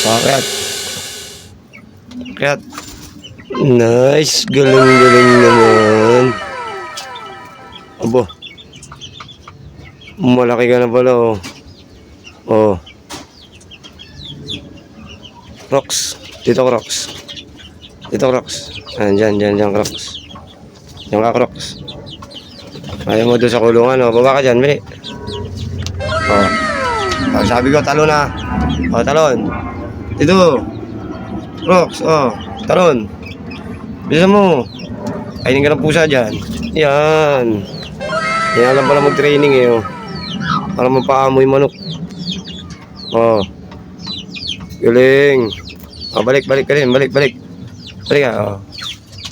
Pakyat. Pakyat. Nice. Galing-galing naman. Abo. Malaki ka na pala, oh. Oh. Crocs. Dito, Crocs. Dito, Crocs. Diyan, Crocs. Diyan ka, Crocs. Ayaw mo doon sa kulungan, oh. Baba ka dyan, bili. Oh. Oh, sabi ko, talon na. Oh, talon. Dito. Crocs, oh. Talon. Bilisan mo. Kainin ka ng pusa dyan. Yan. Yan lang pala mag-training, eh, oh. Para mapaamoy manok. Oh. Galing. Oh, balik ka rin. Balik ka, oh.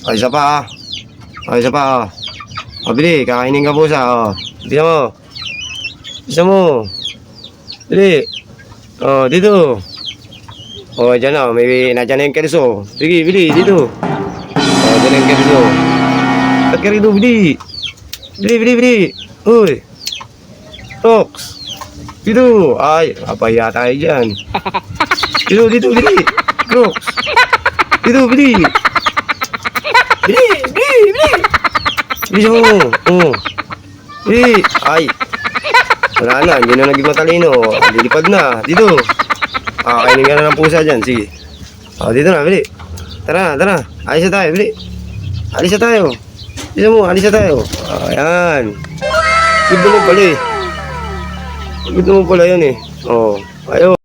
Oh, isa pa, ah. Oh, isa pa, oh. Oh, bili. Kakainin ka pusa, oh. Bisa mo. Bili. Oh, dito. Oh, dyan na. Nadyan na yung kerso. Sige, bili. Dito. Oh, dyan na yung kerso. Ba't ka rito, bili. Bili. Uy. Tox. Dito. Ay, apaya tayo dyan. Dito, bili. Tox. Dito, bili. Bili. Bisa mo. Oh. Bili. Ay. Wala na, hindi na naging matalino. Lilipad na. Dito. Kainin ka na ng pusa dyan. Sige. Dito na, bili. Tara. Alis na tayo, bili. Alis na tayo. Bisa mo, alis na tayo. Ayan. Gusto mo pala eh. Gusto mo pala yan eh. Ayaw.